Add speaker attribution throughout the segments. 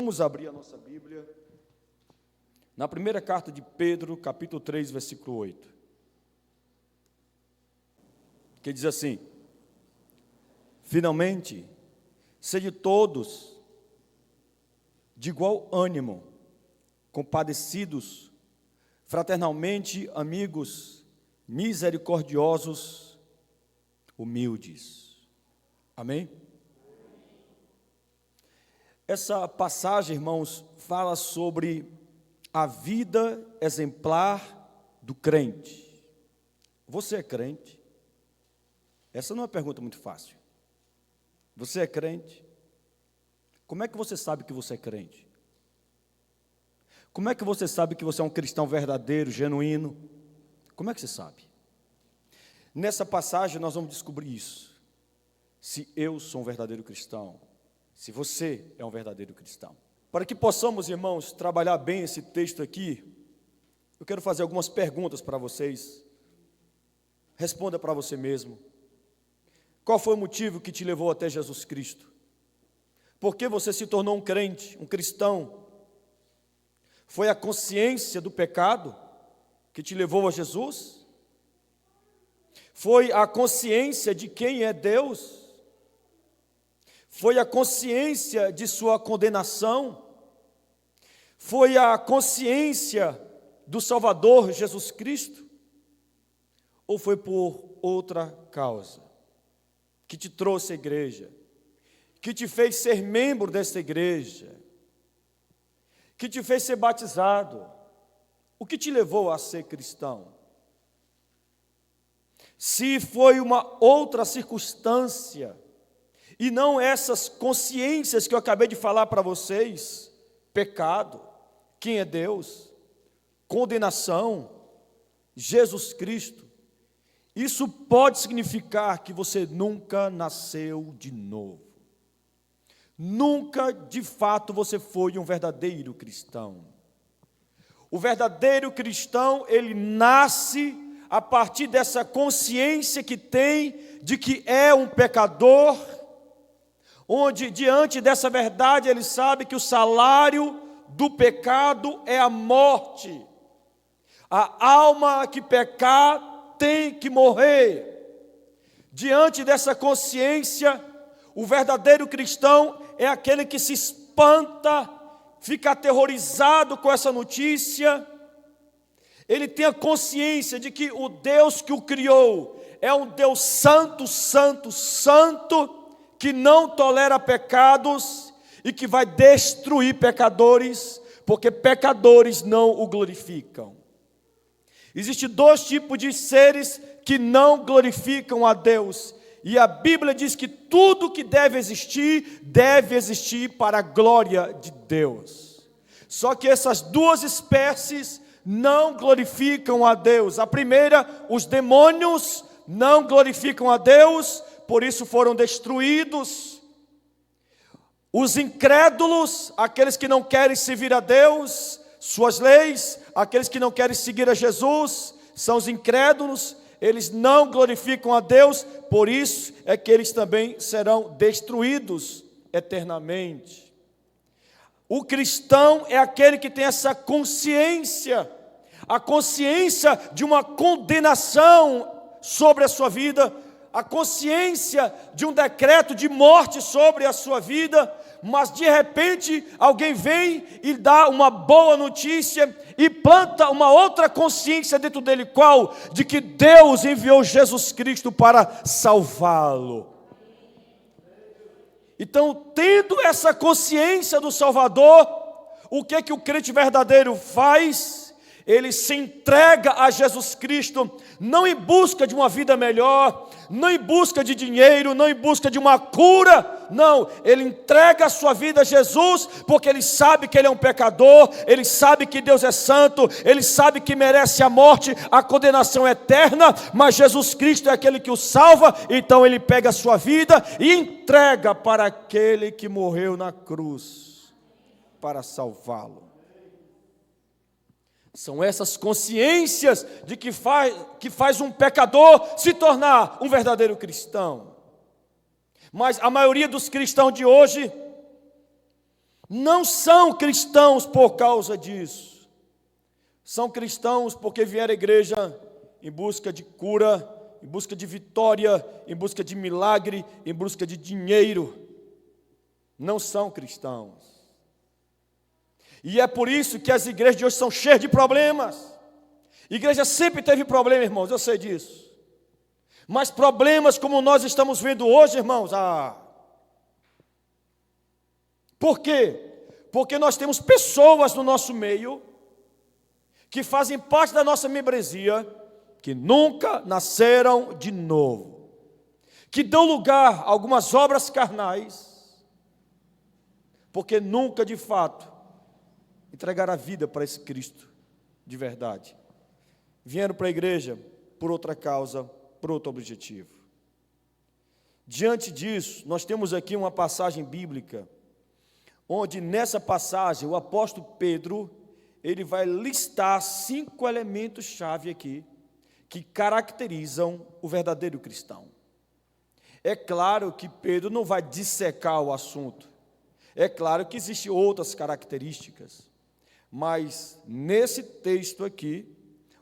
Speaker 1: Vamos abrir a nossa Bíblia na primeira carta de Pedro, capítulo 3, versículo 8, que diz assim: finalmente, sede todos de igual ânimo, compadecidos, fraternalmente amigos, misericordiosos, humildes. Amém? Essa passagem, irmãos, fala sobre a vida exemplar do crente. Você é crente? Essa não é uma pergunta muito fácil. Você é crente? Como é que você sabe que você é crente? Como é que você sabe que você é um cristão verdadeiro, genuíno? Como é que você sabe? Nessa passagem nós vamos descobrir isso. Se eu sou um verdadeiro cristão, se você é um verdadeiro cristão. Para que possamos, irmãos, trabalhar bem esse texto aqui, eu quero fazer algumas perguntas para vocês. Responda para você mesmo. Qual foi o motivo que te levou até Jesus Cristo? Por que você se tornou um crente, um cristão? Foi a consciência do pecado que te levou a Jesus? Foi a consciência de quem é Deus? Foi a consciência de sua condenação? Foi a consciência do Salvador Jesus Cristo? Ou foi por outra causa que te trouxe à igreja, que te fez ser membro dessa igreja, que te fez ser batizado? O que te levou a ser cristão? Se foi uma outra circunstância, e não essas consciências que eu acabei de falar para vocês, pecado, quem é Deus, condenação, Jesus Cristo, isso pode significar que você nunca nasceu de novo. Nunca, de fato, você foi um verdadeiro cristão. O verdadeiro cristão, ele nasce a partir dessa consciência que tem de que é um pecador, onde diante dessa verdade ele sabe que o salário do pecado é a morte. A alma que pecar tem que morrer. Diante dessa consciência, o verdadeiro cristão é aquele que se espanta, fica aterrorizado com essa notícia. Ele tem a consciência de que o Deus que o criou é um Deus santo, santo, santo, que não tolera pecados e que vai destruir pecadores, porque pecadores não o glorificam. Existem dois tipos de seres que não glorificam a Deus, e a Bíblia diz que tudo que deve existir para a glória de Deus. Só que essas duas espécies não glorificam a Deus. A primeira, os demônios, não glorificam a Deus, por isso foram destruídos. Os incrédulos, aqueles que não querem servir a Deus, suas leis, aqueles que não querem seguir a Jesus, são os incrédulos, eles não glorificam a Deus, por isso é que eles também serão destruídos eternamente. O cristão é aquele que tem essa consciência, a consciência de uma condenação sobre a sua vida, a consciência de um decreto de morte sobre a sua vida, mas de repente alguém vem e dá uma boa notícia e planta uma outra consciência dentro dele, qual? De que Deus enviou Jesus Cristo para salvá-lo. Então, tendo essa consciência do Salvador, o que é que o crente verdadeiro faz? Ele se entrega a Jesus Cristo, não em busca de uma vida melhor, não em busca de dinheiro, não em busca de uma cura, não, ele entrega a sua vida a Jesus, porque ele sabe que ele é um pecador, ele sabe que Deus é santo, ele sabe que merece a morte, a condenação eterna, mas Jesus Cristo é aquele que o salva, então ele pega a sua vida e entrega para aquele que morreu na cruz, para salvá-lo. São essas consciências de que faz um pecador se tornar um verdadeiro cristão. Mas a maioria dos cristãos de hoje Não são cristãos por causa disso. São cristãos porque vieram à igreja em busca de cura, em busca de vitória, em busca de milagre, em busca de dinheiro. Não são cristãos. E é por isso que as igrejas de hoje são cheias de problemas. A igreja sempre teve problema, irmãos, eu sei disso. Mas problemas como nós estamos vendo hoje, irmãos, por quê? Porque nós temos pessoas no nosso meio que fazem parte da nossa membresia, que nunca nasceram de novo, que dão lugar a algumas obras carnais, porque nunca de fato entregaram a vida para esse Cristo de verdade. Vieram para a igreja por outra causa, por outro objetivo. Diante disso, nós temos aqui uma passagem bíblica, onde nessa passagem o apóstolo Pedro, ele vai listar 5 elementos-chave aqui, que caracterizam o verdadeiro cristão. É claro que Pedro não vai dissecar o assunto, é claro que existem outras características, mas nesse texto aqui,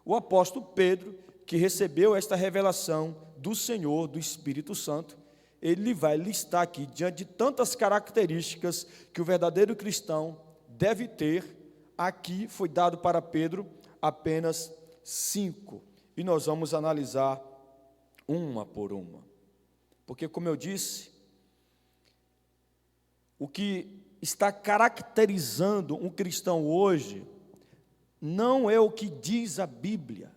Speaker 1: o apóstolo Pedro, que recebeu esta revelação do Senhor, do Espírito Santo, ele vai listar aqui, diante de tantas características que o verdadeiro cristão deve ter, aqui foi dado para Pedro apenas 5. E nós vamos analisar uma por uma. Porque, como eu disse, o que está caracterizando um cristão hoje não é o que diz a Bíblia,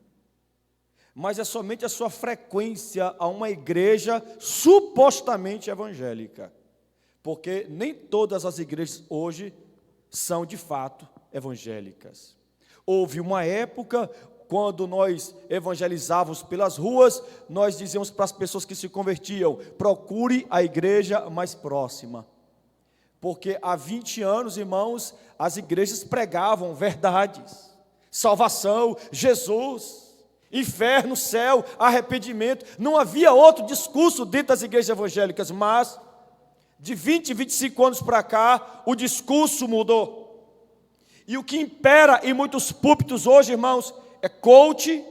Speaker 1: mas é somente a sua frequência a uma igreja supostamente evangélica, porque nem todas as igrejas hoje são de fato evangélicas. Houve uma época, quando nós evangelizávamos pelas ruas, nós dizíamos para as pessoas que se convertiam: procure a igreja mais próxima, porque há 20 anos, irmãos, as igrejas pregavam verdades, salvação, Jesus, inferno, céu, arrependimento. Não havia outro discurso dentro das igrejas evangélicas, mas de 20, 25 anos para cá, o discurso mudou. E o que impera em muitos púlpitos hoje, irmãos, é coach,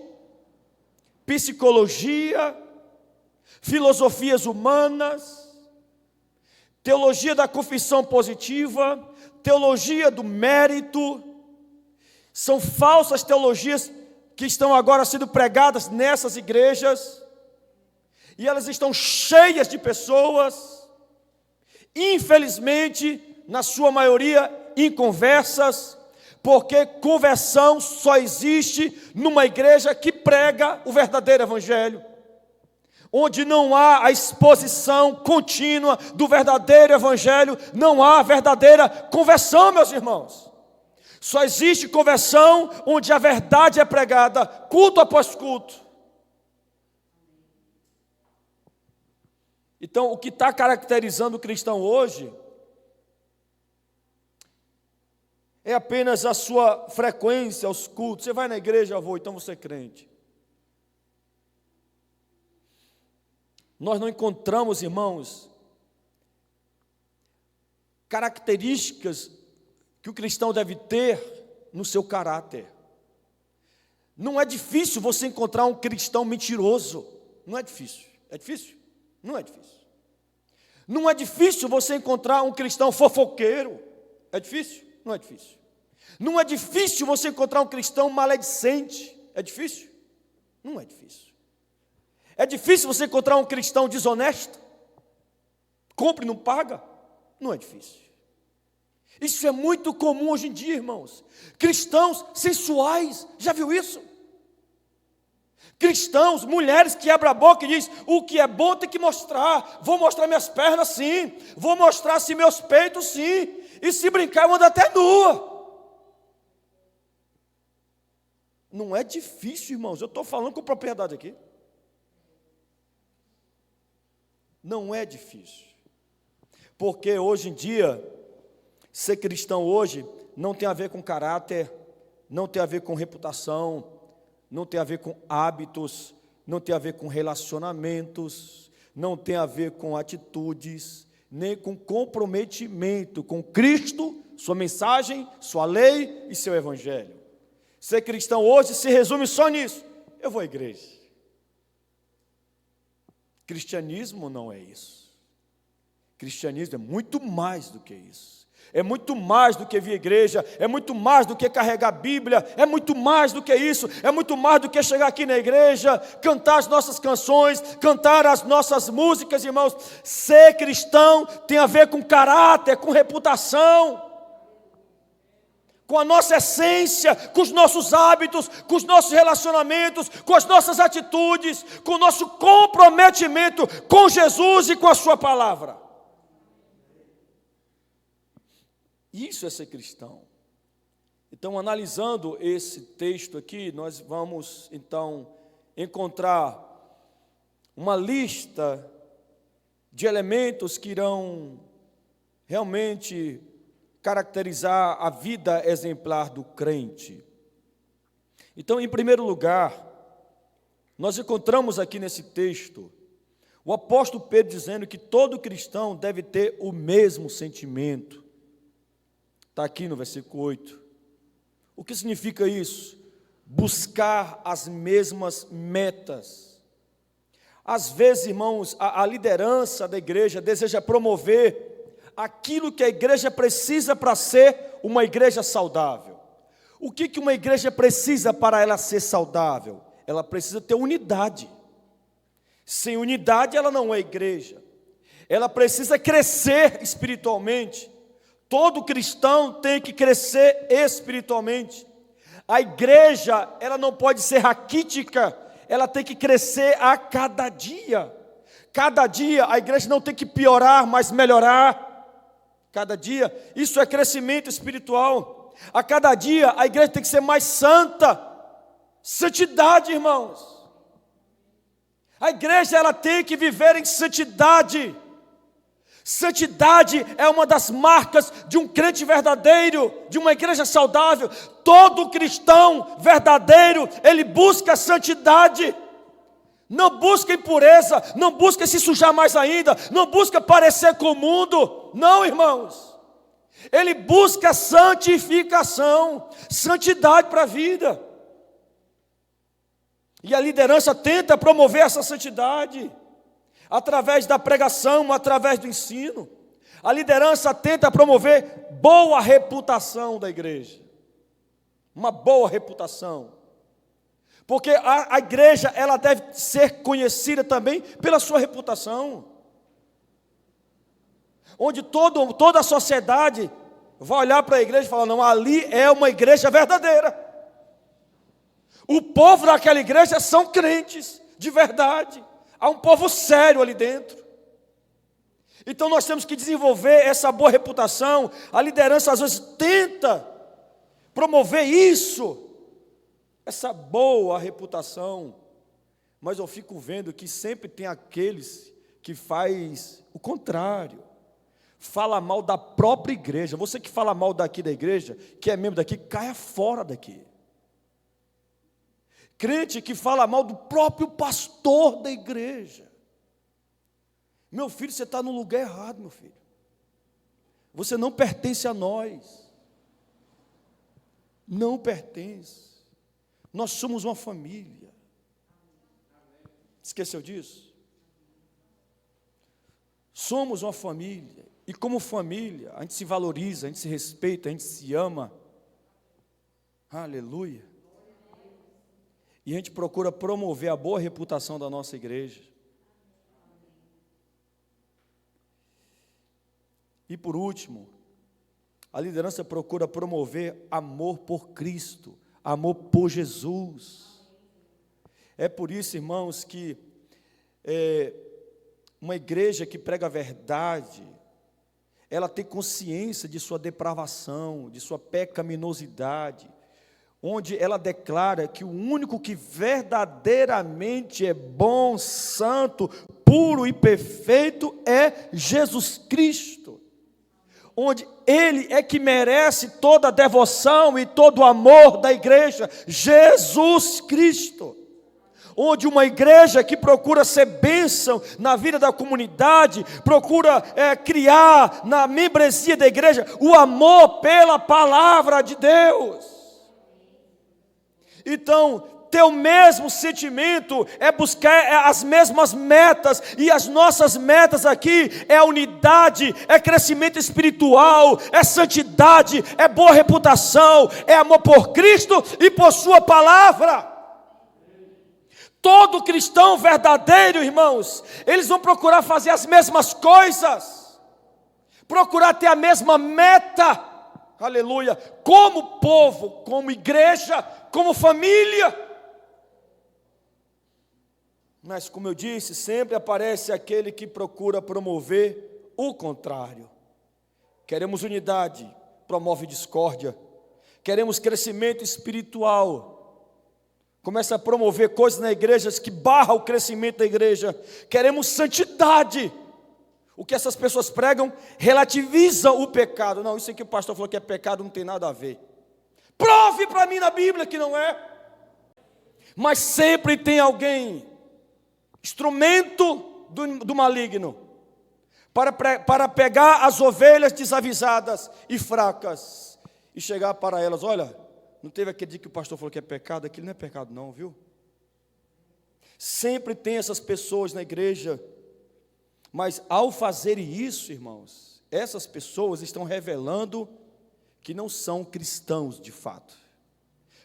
Speaker 1: psicologia, filosofias humanas, teologia da confissão positiva, teologia do mérito. São falsas teologias que estão agora sendo pregadas nessas igrejas, e elas estão cheias de pessoas, infelizmente, na sua maioria, inconversas, porque conversão só existe numa igreja que prega o verdadeiro evangelho, onde não há a exposição contínua do verdadeiro evangelho, não há verdadeira conversão, meus irmãos. Só existe conversão onde a verdade é pregada, culto após culto. Então, o que está caracterizando o cristão hoje é apenas a sua frequência aos cultos. Você vai na igreja, eu vou, então você é crente. Nós não encontramos, irmãos, características que o cristão deve ter no seu caráter. Não é difícil você encontrar um cristão mentiroso. Não é difícil. É difícil? Não é difícil. Não é difícil você encontrar um cristão fofoqueiro. É difícil? Não é difícil. Não é difícil você encontrar um cristão maledicente. É difícil? Não é difícil. É difícil você encontrar um cristão desonesto? Compra e não paga? Não é difícil. Isso é muito comum hoje em dia, irmãos. Cristãos sensuais, já viu isso? Cristãos, mulheres que abrem a boca e dizem: o que é bom tem que mostrar. Vou mostrar minhas pernas sim, vou mostrar assim meus peitos sim, e se brincar eu ando até nua. Não é difícil, irmãos, eu estou falando com propriedade aqui. Não é difícil, porque hoje em dia, ser cristão hoje não tem a ver com caráter, não tem a ver com reputação, não tem a ver com hábitos, não tem a ver com relacionamentos, não tem a ver com atitudes, nem com comprometimento com Cristo, sua mensagem, sua lei e seu evangelho. Ser cristão hoje se resume só nisso: eu vou à igreja. Cristianismo não é isso. Cristianismo é muito mais do que isso. É muito mais do que vir à igreja, é muito mais do que carregar a Bíblia, é muito mais do que isso, é muito mais do que chegar aqui na igreja, cantar as nossas canções, cantar as nossas músicas, irmãos. Ser cristão tem a ver com caráter, com reputação, com a nossa essência, com os nossos hábitos, com os nossos relacionamentos, com as nossas atitudes, com o nosso comprometimento com Jesus e com a sua palavra. Isso é ser cristão. Então, analisando esse texto aqui, nós vamos, então, encontrar uma lista de elementos que irão realmente caracterizar a vida exemplar do crente. Então, em primeiro lugar, nós encontramos aqui nesse texto o apóstolo Pedro dizendo que todo cristão deve ter o mesmo sentimento. Está aqui no versículo 8. O que significa isso? Buscar as mesmas metas. Às vezes, irmãos, a liderança da igreja deseja promover aquilo que a igreja precisa para ser uma igreja saudável. O que uma igreja precisa para ela ser saudável? Ela precisa ter unidade. Sem unidade, ela não é igreja. Ela precisa crescer espiritualmente. Todo cristão tem que crescer espiritualmente. A igreja, ela não pode ser raquítica, ela tem que crescer a cada dia. Cada dia a igreja não tem que piorar, mas melhorar. Cada dia, isso é crescimento espiritual. A cada dia a igreja tem que ser mais santa. Santidade, irmãos. A igreja, ela tem que viver em santidade. Santidade é uma das marcas de um crente verdadeiro, de uma igreja saudável. Todo cristão verdadeiro, ele busca santidade. Não busca impureza, não busca se sujar mais ainda, não busca parecer com o mundo. Não, irmãos. Ele busca santificação, santidade para a vida. E a liderança tenta promover essa santidade através da pregação, através do ensino. A liderança tenta promover boa reputação da igreja. Uma boa reputação. Porque a igreja, ela deve ser conhecida também pela sua reputação. Onde toda a sociedade vai olhar para a igreja e falar: não, ali é uma igreja verdadeira. O povo daquela igreja são crentes de verdade. Há um povo sério ali dentro. Então nós temos que desenvolver essa boa reputação. A liderança às vezes tenta promover isso, essa boa reputação. Mas eu fico vendo que sempre tem aqueles que faz o contrário. Fala mal da própria igreja. Você que fala mal daqui da igreja, que é membro daqui, caia fora daqui. Crente que fala mal do próprio pastor da igreja. Meu filho, você está no lugar errado, meu filho. Você não pertence a nós. Não pertence. Nós somos uma família. Esqueceu disso? Somos uma família. E como família, a gente se valoriza, a gente se respeita, a gente se ama. Aleluia. E a gente procura promover a boa reputação da nossa igreja. E por último, a liderança procura promover amor por Cristo, amor por Jesus. É por isso, irmãos, que uma igreja que prega a verdade, ela tem consciência de sua depravação, de sua pecaminosidade, onde ela declara que o único que verdadeiramente é bom, santo, puro e perfeito é Jesus Cristo, onde Ele é que merece toda a devoção e todo o amor da igreja, Jesus Cristo, onde uma igreja que procura ser bênção na vida da comunidade, procura criar na membresia da igreja o amor pela palavra de Deus. Então, ter o mesmo sentimento é buscar as mesmas metas, e as nossas metas aqui é unidade, é crescimento espiritual, é santidade, é boa reputação, é amor por Cristo e por sua palavra. Todo cristão verdadeiro, irmãos, eles vão procurar fazer as mesmas coisas, procurar ter a mesma meta, aleluia, como povo, como igreja, como família. Mas, como eu disse, sempre aparece aquele que procura promover o contrário. Queremos unidade, promove discórdia. Queremos crescimento espiritual, começa a promover coisas na igreja que barra o crescimento da igreja. Queremos santidade. O que essas pessoas pregam relativiza o pecado. Não, isso aqui o pastor falou que é pecado, não tem nada a ver. Prove para mim na Bíblia que não é. Mas sempre tem alguém, instrumento do maligno, para pegar as ovelhas desavisadas e fracas e chegar para elas: olha, não teve aquele dia que o pastor falou que é pecado? Aquilo não é pecado não, viu? Sempre tem essas pessoas na igreja, mas ao fazerem isso, irmãos, essas pessoas estão revelando que não são cristãos de fato,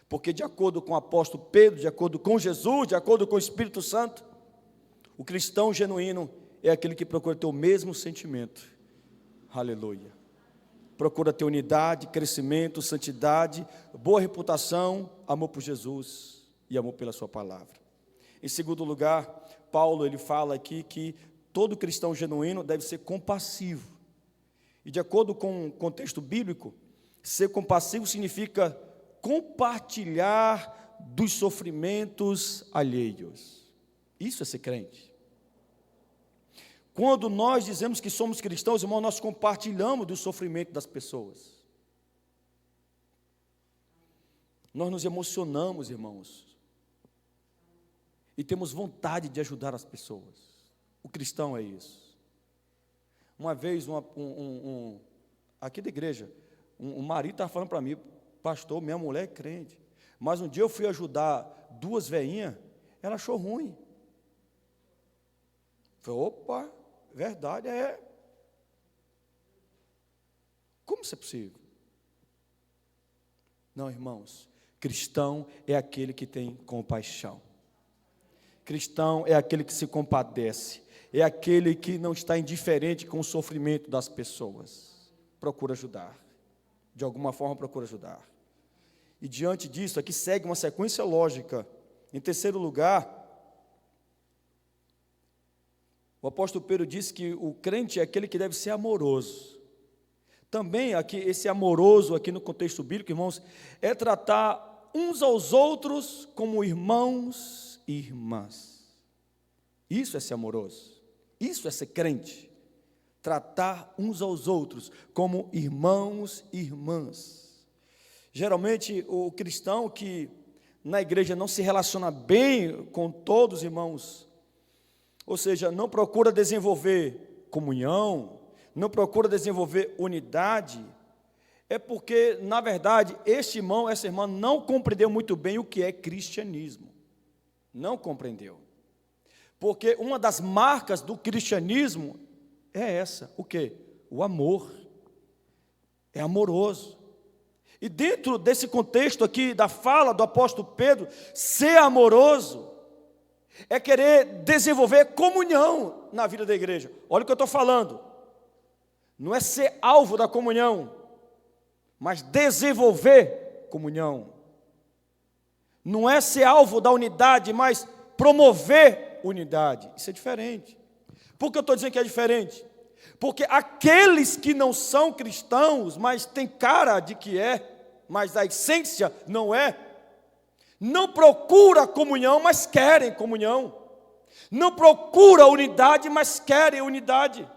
Speaker 1: porque de acordo com o apóstolo Pedro, de acordo com Jesus, de acordo com o Espírito Santo, o cristão genuíno é aquele que procura ter o mesmo sentimento, aleluia, procura ter unidade, crescimento, santidade, boa reputação, amor por Jesus e amor pela sua palavra. Em segundo lugar, Paulo ele fala aqui que todo cristão genuíno deve ser compassivo, e de acordo com o contexto bíblico, ser compassivo significa compartilhar dos sofrimentos alheios. Isso é ser crente. Quando nós dizemos que somos cristãos, irmão, nós compartilhamos do sofrimento das pessoas. Nós nos emocionamos, irmãos, e temos vontade de ajudar as pessoas. O cristão é isso. Uma vez, aqui da igreja, um marido estava falando para mim: pastor, minha mulher é crente, mas um dia eu fui ajudar duas velhinhas, ela achou ruim. Falei: opa, verdade, é. Como isso é possível? Não, irmãos, cristão é aquele que tem compaixão. Cristão é aquele que se compadece, é aquele que não está indiferente com o sofrimento das pessoas. Procura ajudar, de alguma forma procura ajudar. E diante disso, aqui segue uma sequência lógica. Em terceiro lugar, o apóstolo Pedro disse que o crente é aquele que deve ser amoroso. Também aqui, esse amoroso aqui no contexto bíblico, irmãos, é tratar uns aos outros como irmãos e irmãs. Isso é ser amoroso. Isso é ser crente. Tratar uns aos outros como irmãos e irmãs. Geralmente, o cristão que na igreja não se relaciona bem com todos os irmãos, ou seja, não procura desenvolver comunhão, não procura desenvolver unidade, é porque, na verdade, este irmão, essa irmã não compreendeu muito bem o que é cristianismo. Não compreendeu. Porque uma das marcas do cristianismo é essa, o quê? O amor. É amoroso. E dentro desse contexto aqui da fala do apóstolo Pedro, ser amoroso é querer desenvolver comunhão na vida da igreja. Olha o que eu estou falando. Não é ser alvo da comunhão, mas desenvolver comunhão. Não é ser alvo da unidade, mas promover unidade. Isso é diferente. Por que eu estou dizendo que é diferente? Porque aqueles que não são cristãos, mas tem cara de que é, mas a essência não é, não procura comunhão, mas querem comunhão. Não procura unidade, mas querem unidade.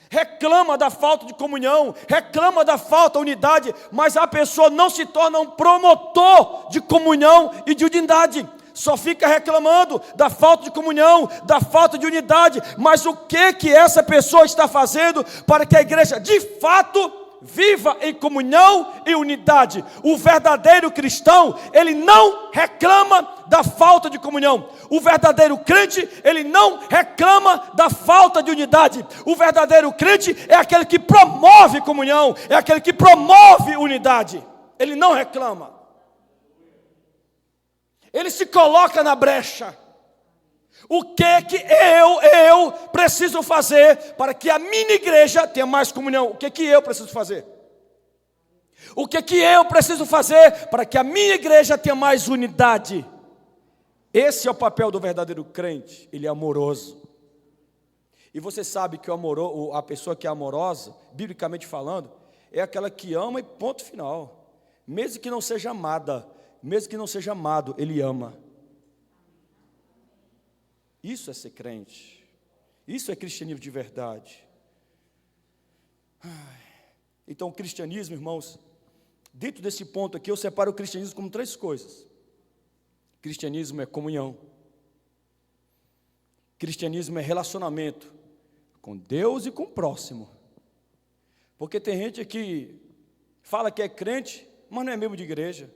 Speaker 1: Reclama da falta de comunhão, reclama da falta de unidade, mas a pessoa não se torna um promotor de comunhão e de unidade. só fica reclamando da falta de comunhão, da falta de unidade. Mas o que essa pessoa está fazendo para que a igreja de fato viva em comunhão e unidade? O verdadeiro cristão, ele não reclama da falta de comunhão. O verdadeiro crente, ele não reclama da falta de unidade. O verdadeiro crente é aquele que promove comunhão, é aquele que promove unidade. Ele não reclama. Ele se coloca na brecha. O que eu preciso fazer para que a minha igreja tenha mais comunhão? O que eu preciso fazer? O que eu preciso fazer para que a minha igreja tenha mais unidade? Esse é o papel do verdadeiro crente. Ele é amoroso. E você sabe que a pessoa que é amorosa, biblicamente falando, é aquela que ama e ponto final. Mesmo que não seja amada, mesmo que não seja amado, ele ama. Isso é ser crente. Isso é cristianismo de verdade. Então, o cristianismo, irmãos, dentro desse ponto aqui, eu separo o cristianismo como 3 coisas. Cristianismo é comunhão. Cristianismo é relacionamento com Deus e com o próximo. Porque tem gente que fala que é crente, mas não é membro de igreja.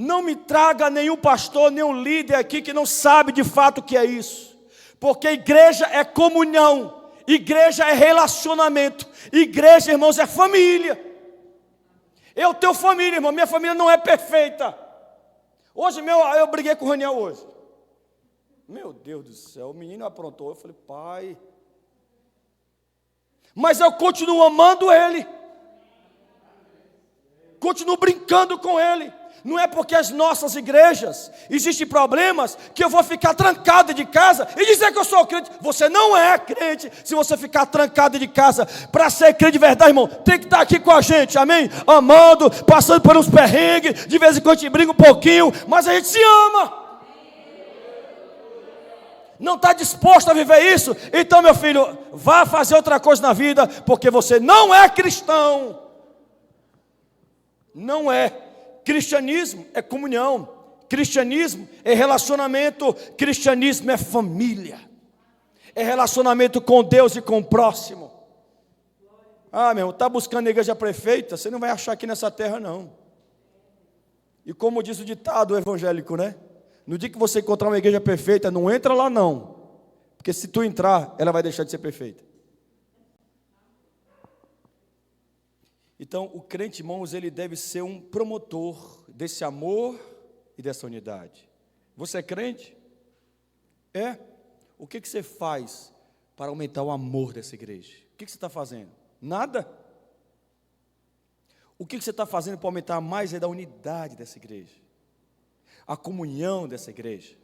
Speaker 1: Não me traga nenhum pastor, nenhum líder aqui que não sabe de fato o que é isso. Porque igreja é comunhão, igreja é relacionamento, igreja, irmãos, é família. Eu tenho família, irmão, minha família não é perfeita. Hoje eu briguei com o Raniel hoje. Meu Deus do céu, o menino aprontou. Eu falei, pai, mas eu continuo amando ele, continuo brincando com ele. Não é porque as nossas igrejas existem problemas que eu vou ficar trancado de casa e dizer que eu sou crente. Você não é crente se você ficar trancado de casa. Para ser crente de verdade, irmão, tem que estar aqui com a gente, amém? Amando, passando por uns perrengues, de vez em quando a gente briga um pouquinho, mas a gente se ama. Não está disposto a viver isso? Então, meu filho, vá fazer outra coisa na vida, porque você não é cristão. Não é. Cristianismo é comunhão, cristianismo é relacionamento, cristianismo é família, é relacionamento com Deus e com o próximo. Meu irmão, está buscando a igreja perfeita, você não vai achar aqui nessa terra não. E como diz o ditado evangélico, né? No dia que você encontrar uma igreja perfeita, não entra lá não, porque se tu entrar, ela vai deixar de ser perfeita. Então, o crente, irmãos, ele deve ser um promotor desse amor e dessa unidade. Você é crente? É? O que você faz para aumentar o amor dessa igreja? O que você está fazendo? Nada? O que você está fazendo para aumentar mais da unidade dessa igreja? A comunhão dessa igreja?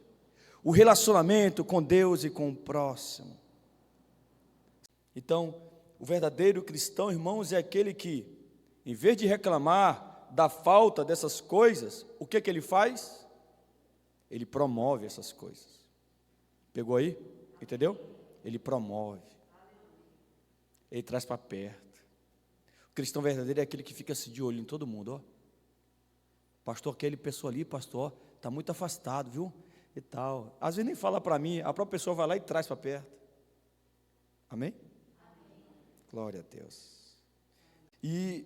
Speaker 1: O relacionamento com Deus e com o próximo? Então, o verdadeiro cristão, irmãos, é aquele que, em vez de reclamar da falta dessas coisas, o que ele faz? Ele promove essas coisas. Pegou aí? Entendeu? Ele promove. Ele traz para perto. O cristão verdadeiro é aquele que fica assim de olho em todo mundo. Ó. Pastor, aquele pessoa ali, pastor, está muito afastado, viu? E tal. Às vezes nem fala para mim, a própria pessoa vai lá e traz para perto. Amém? Glória a Deus. E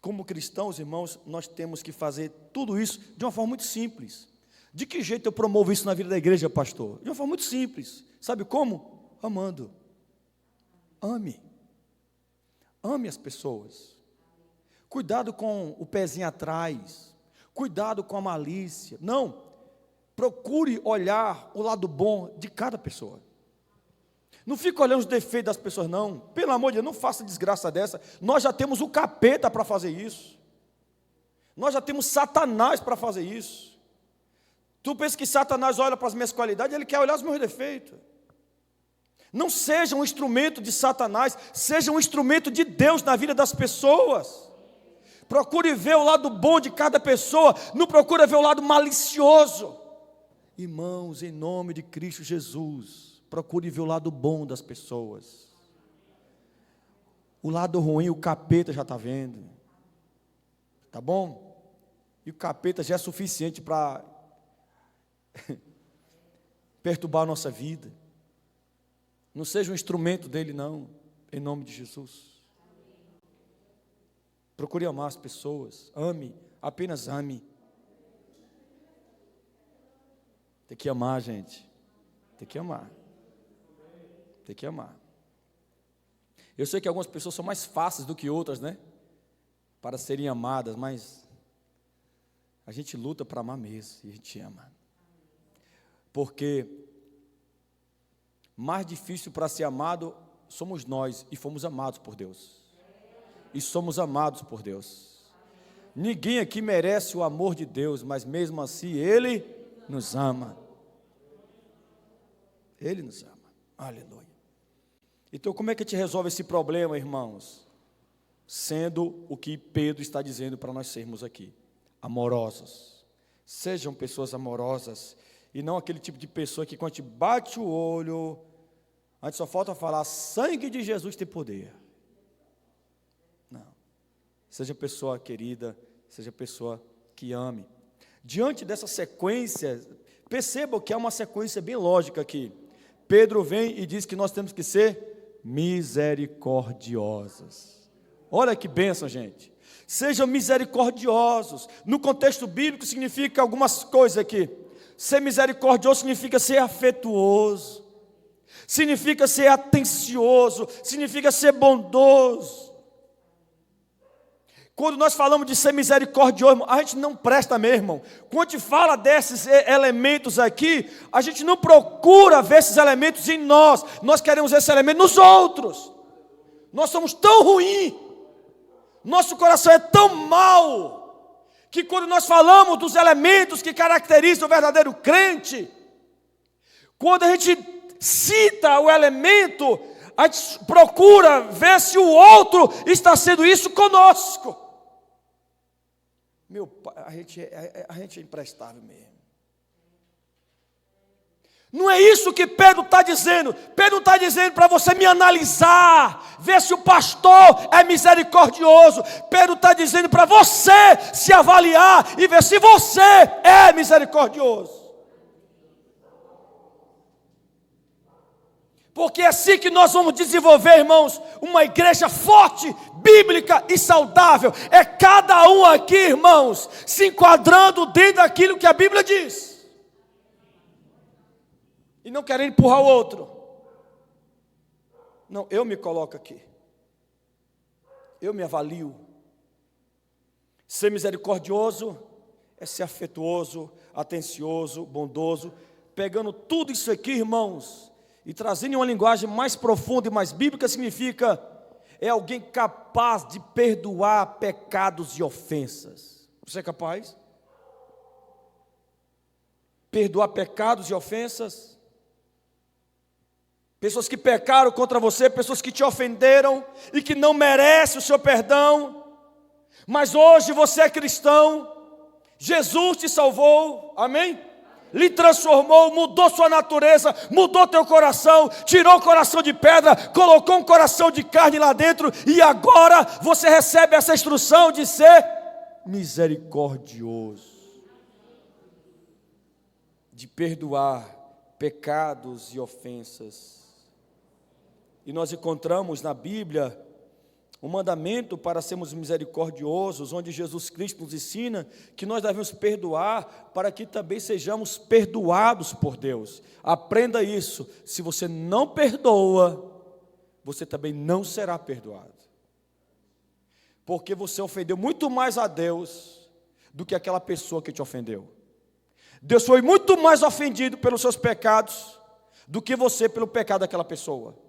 Speaker 1: como cristãos, irmãos, nós temos que fazer tudo isso de uma forma muito simples. De que jeito eu promovo isso na vida da igreja, pastor? De uma forma muito simples. Sabe como? Amando. Ame. Ame as pessoas. Cuidado com o pezinho atrás. Cuidado com a malícia. Não. Procure olhar o lado bom de cada pessoa. Não fica olhando os defeitos das pessoas, não. Pelo amor de Deus, não faça desgraça dessa. Nós já temos o capeta para fazer isso. Nós já temos Satanás para fazer isso. Tu pensa que Satanás olha para as minhas qualidades, ele quer olhar os meus defeitos. Não seja um instrumento de Satanás, seja um instrumento de Deus na vida das pessoas. Procure ver o lado bom de cada pessoa, não procure ver o lado malicioso. Irmãos, em nome de Cristo Jesus, procure ver o lado bom das pessoas. O lado ruim, o capeta já está vendo. Tá bom? E o capeta já é suficiente para perturbar a nossa vida. Não seja um instrumento dele, não, em nome de Jesus. Procure amar as pessoas, ame, apenas ame. Tem que amar, gente, tem que amar. Tem que amar. Eu sei que algumas pessoas são mais fáceis do que outras, né? Para serem amadas, mas a gente luta para amar mesmo, e a gente ama. Porque mais difícil para ser amado somos nós, e fomos amados por Deus. E somos amados por Deus. Ninguém aqui merece o amor de Deus, mas mesmo assim Ele nos ama. Ele nos ama. Aleluia. Então, como é que a gente resolve esse problema, irmãos? Sendo o que Pedro está dizendo para nós sermos aqui: amorosos. Sejam pessoas amorosas, e não aquele tipo de pessoa que quando a gente bate o olho, a gente só falta falar: sangue de Jesus tem poder. Não. Seja pessoa querida, seja pessoa que ame. Diante dessa sequência, percebam que é uma sequência bem lógica aqui. Pedro vem e diz que nós temos que ser misericordiosos. Olha que bênção, gente. Sejam misericordiosos. No contexto bíblico significa algumas coisas aqui. Ser misericordioso significa ser afetuoso, significa ser atencioso, significa ser bondoso. Quando nós falamos de ser misericordioso, a gente não presta mesmo, irmão. Quando a gente fala desses elementos aqui, a gente não procura ver esses elementos em nós. Nós queremos esse elemento nos outros. Nós somos tão ruins, nosso coração é tão mau, que quando nós falamos dos elementos que caracterizam o verdadeiro crente, quando a gente cita o elemento, a gente procura ver se o outro está sendo isso conosco. Meu pai, a gente é imprestável mesmo. Não é isso que Pedro está dizendo. Pedro está dizendo para você me analisar, ver se o pastor é misericordioso. Pedro está dizendo para você se avaliar e ver se você é misericordioso. Porque é assim que nós vamos desenvolver, irmãos, uma igreja forte, bíblica e saudável. É cada um aqui, irmãos, se enquadrando dentro daquilo que a Bíblia diz. E não querendo empurrar o outro. Não, eu me coloco aqui. Eu me avalio. Ser misericordioso é ser afetuoso, atencioso, bondoso. Pegando tudo isso aqui, irmãos, e trazendo em uma linguagem mais profunda e mais bíblica, significa é alguém capaz de perdoar pecados e ofensas. Você é capaz? Perdoar pecados e ofensas? Pessoas que pecaram contra você, pessoas que te ofenderam e que não merecem o seu perdão, mas hoje você é cristão, Jesus te salvou, amém? Lhe transformou, mudou sua natureza, mudou teu coração, tirou o coração de pedra, colocou um coração de carne lá dentro, e agora você recebe essa instrução de ser misericordioso, de perdoar pecados e ofensas. E nós encontramos na Bíblia um mandamento para sermos misericordiosos, onde Jesus Cristo nos ensina que nós devemos perdoar para que também sejamos perdoados por Deus. Aprenda isso. Se você não perdoa, você também não será perdoado. Porque você ofendeu muito mais a Deus do que aquela pessoa que te ofendeu. Deus foi muito mais ofendido pelos seus pecados do que você pelo pecado daquela pessoa.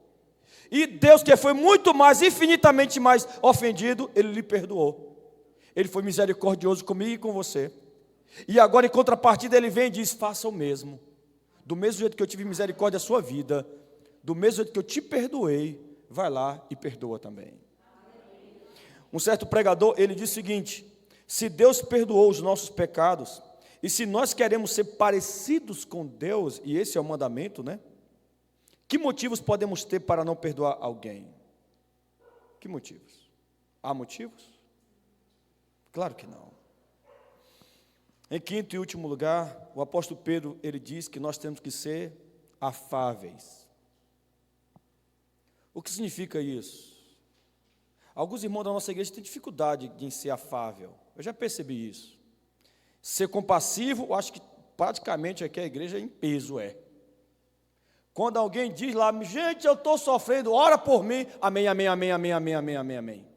Speaker 1: E Deus, que foi muito mais, infinitamente mais ofendido, Ele lhe perdoou. Ele foi misericordioso comigo e com você. E agora, em contrapartida, Ele vem e diz: faça o mesmo. Do mesmo jeito que eu tive misericórdia da sua vida, do mesmo jeito que eu te perdoei, vai lá e perdoa também. Um certo pregador, ele diz o seguinte: se Deus perdoou os nossos pecados, e se nós queremos ser parecidos com Deus, e esse é o mandamento, né? Que motivos podemos ter para não perdoar alguém? Que motivos? Há motivos? Claro que não. Em quinto e último lugar, o apóstolo Pedro, ele diz que nós temos que ser afáveis. O que significa isso? Alguns irmãos da nossa igreja têm dificuldade em ser afável. Eu já percebi isso. Ser compassivo, eu acho que praticamente aqui a igreja em peso é. Quando alguém diz lá, gente, eu estou sofrendo, ora por mim. Amém, amém, amém, amém, amém, amém, amém, amém.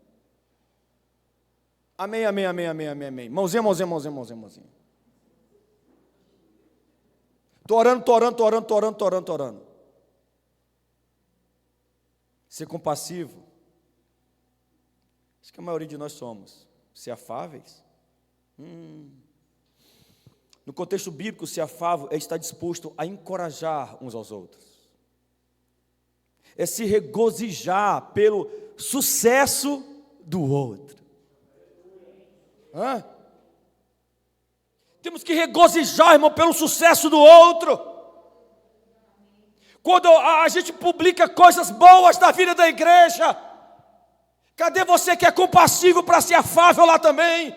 Speaker 1: Amém, amém, amém, amém, amém, amém. Mãozinha, mãozinha, mãozinha, mãozinha, mãozinha. Estou orando, estou orando, estou orando, estou orando, estou orando, estou orando. Ser compassivo. Acho que a maioria de nós somos. Ser afáveis. No contexto bíblico, ser afável é estar disposto a encorajar uns aos outros. É se regozijar pelo sucesso do outro. Hã? Temos que regozijar, irmão, pelo sucesso do outro. Quando a gente publica coisas boas da vida da igreja, cadê você que é compassivo para ser afável lá também?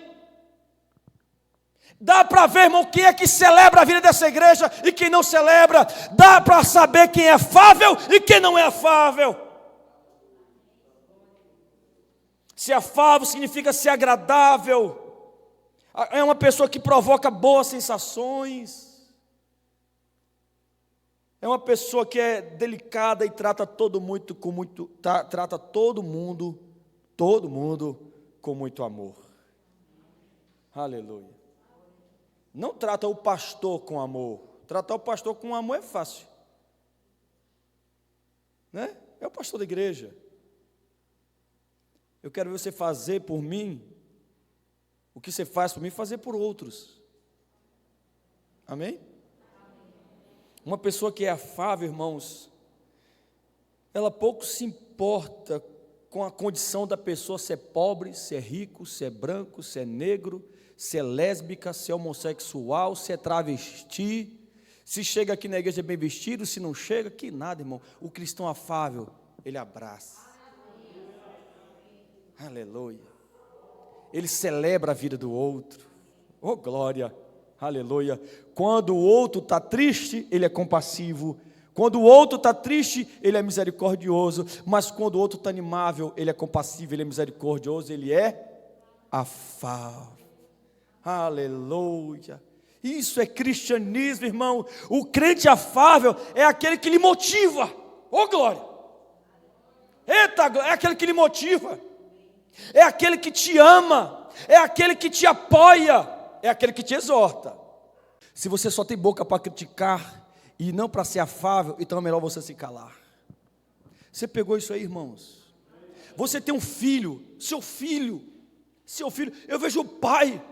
Speaker 1: Dá para ver, irmão, quem é que celebra a vida dessa igreja e quem não celebra. Dá para saber quem é afável e quem não é afável. Ser afável significa ser agradável. É uma pessoa que provoca boas sensações. É uma pessoa que é delicada e trata todo mundo com muito amor. Aleluia. Não trata o pastor com amor. Tratar o pastor com amor é fácil. Né? É o pastor da igreja. Eu quero ver você fazer por mim o que você faz por mim, fazer por outros. Amém? Uma pessoa que é afável, irmãos, ela pouco se importa com a condição da pessoa, se é pobre, se é rico, se é branco, se é negro, se é lésbica, se é homossexual, se é travesti, se chega aqui na igreja bem vestido, se não chega, que nada, irmão. O cristão afável, ele abraça. Aleluia. Ele celebra a vida do outro. Oh, glória. Aleluia. Quando o outro está triste, ele é compassivo. Quando o outro está triste, ele é misericordioso. Mas quando o outro está animável, ele é compassivo, ele é misericordioso, ele é afável. Aleluia. Isso é cristianismo, irmão. O crente afável é aquele que lhe motiva. Oh, glória. Eita, é aquele que lhe motiva. É aquele que te ama. É aquele que te apoia. É aquele que te exorta. Se você só tem boca para criticar e não para ser afável, então é melhor você se calar. Você pegou isso aí, irmãos? Você tem um filho, seu filho, eu vejo o pai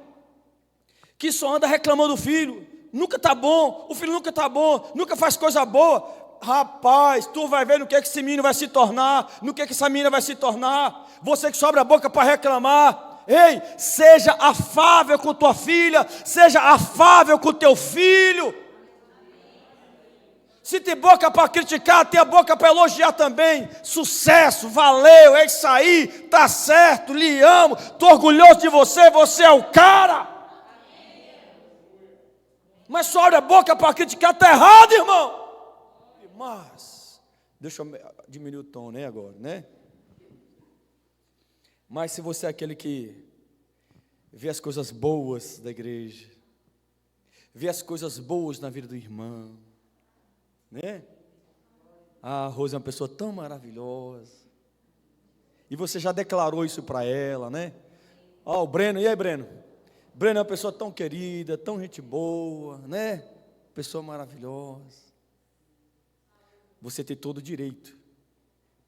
Speaker 1: que só anda reclamando do filho, nunca está bom, o filho nunca está bom, nunca faz coisa boa. Rapaz, tu vai ver no que esse menino vai se tornar, no que essa menina vai se tornar. Você que só abre a boca para reclamar. Ei, seja afável com tua filha, seja afável com teu filho. Se tem boca para criticar, tem a boca para elogiar também. Sucesso, valeu, é isso aí, tá certo, lhe amo, estou orgulhoso de você, você é o cara. Mas só abre a boca para criticar, está errado, irmão. Mas, deixa eu diminuir o tom, né, agora, né? Mas se você é aquele que vê as coisas boas da igreja, vê as coisas boas na vida do irmão, né? A Rose é uma pessoa tão maravilhosa, e você já declarou isso para ela, né? Ó, o Breno, e aí, Breno? Breno é uma pessoa tão querida, tão gente boa, né? Pessoa maravilhosa. Você tem todo o direito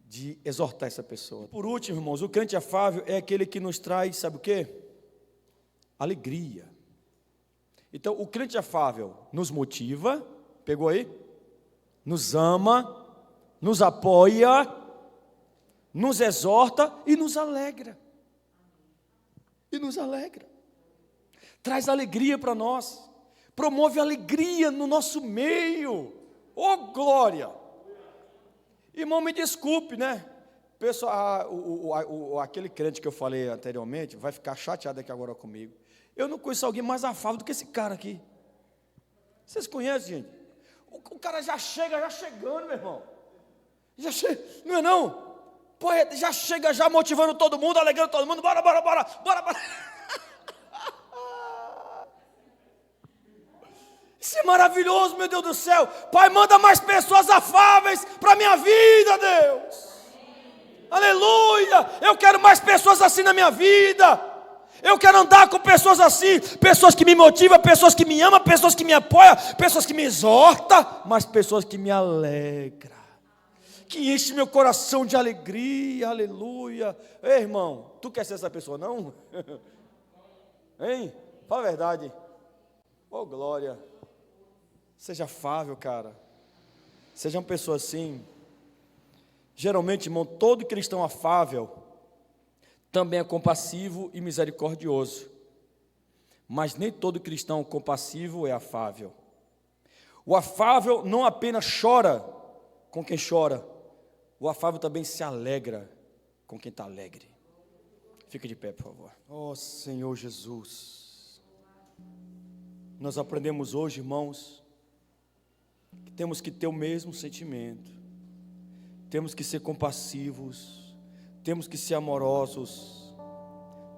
Speaker 1: de exortar essa pessoa. Por último, irmãos, o crente afável é aquele que nos traz, sabe o quê? Alegria. Então, o crente afável nos motiva, pegou aí? Nos ama, nos apoia, nos exorta e nos alegra. E nos alegra. Traz alegria para nós. Promove alegria no nosso meio. Oh, glória! Irmão, me desculpe, né? Pessoal, aquele crente que eu falei anteriormente vai ficar chateado aqui agora comigo. Eu não conheço alguém mais afável do que esse cara aqui. Vocês conhecem, gente? O cara já chega, já chegando, meu irmão. Já chega, não é não? Pô, já chega já motivando todo mundo, alegrando todo mundo. Bora. Isso é maravilhoso, meu Deus do céu. Pai, manda mais pessoas afáveis para a minha vida, Deus. Aleluia. Eu quero mais pessoas assim na minha vida. Eu quero andar com pessoas assim, pessoas que me motivam, pessoas que me amam, pessoas que me apoiam, pessoas que me exortam, mas pessoas que me alegram, que enchem meu coração de alegria, aleluia. Ei, irmão, tu quer ser essa pessoa, não? Hein? Fala a verdade. Oh, glória. Seja afável, cara. Seja uma pessoa assim. Geralmente, irmão, todo cristão afável também é compassivo e misericordioso. Mas nem todo cristão compassivo é afável. O afável não apenas chora com quem chora, o afável também se alegra com quem está alegre. Fica de pé, por favor. Oh, Senhor Jesus. Nós aprendemos hoje, irmãos, que temos que ter o mesmo sentimento. Temos que ser compassivos. Temos que ser amorosos,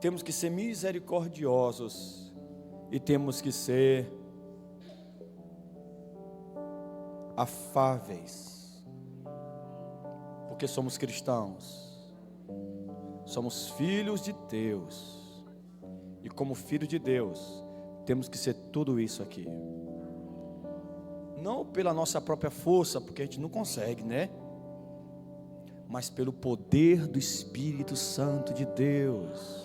Speaker 1: temos que ser misericordiosos e temos que ser afáveis, porque somos cristãos, somos filhos de Deus e como filho de Deus temos que ser tudo isso aqui, não pela nossa própria força, porque a gente não consegue, né? Mas pelo poder do Espírito Santo de Deus.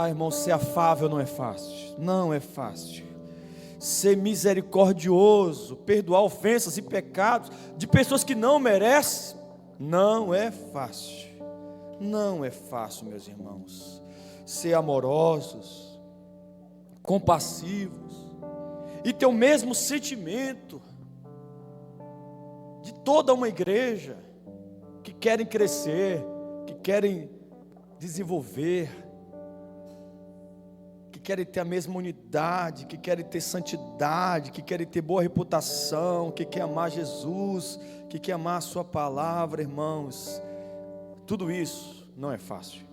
Speaker 1: Irmão, ser afável não é fácil. Não é fácil. Ser misericordioso, perdoar ofensas e pecados de pessoas que não merecem, não é fácil. Não é fácil, meus irmãos. Ser amorosos, compassivos e ter o mesmo sentimento de toda uma igreja que querem crescer, que querem desenvolver, que querem ter a mesma unidade, que querem ter santidade, que querem ter boa reputação, que quer amar Jesus, que quer amar a sua palavra, irmãos. Tudo isso não é fácil.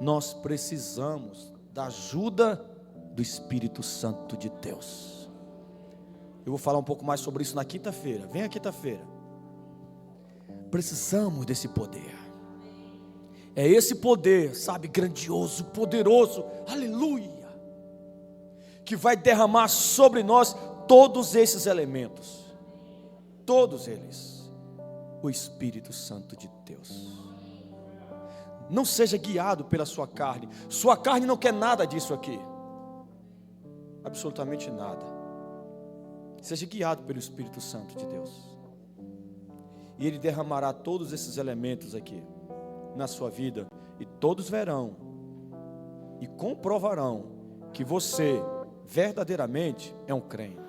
Speaker 1: Nós precisamos da ajuda do Espírito Santo de Deus. Eu vou falar um pouco mais sobre isso na quinta-feira. Vem a quinta-feira. Precisamos desse poder. É esse poder, sabe, grandioso, poderoso, aleluia, que vai derramar sobre nós todos esses elementos. Todos eles. O Espírito Santo de Deus. Não seja guiado pela sua carne. Sua carne não quer nada disso aqui. Absolutamente nada. Seja guiado pelo Espírito Santo de Deus. E Ele derramará todos esses elementos aqui na sua vida. E todos verão e comprovarão que você verdadeiramente é um crente.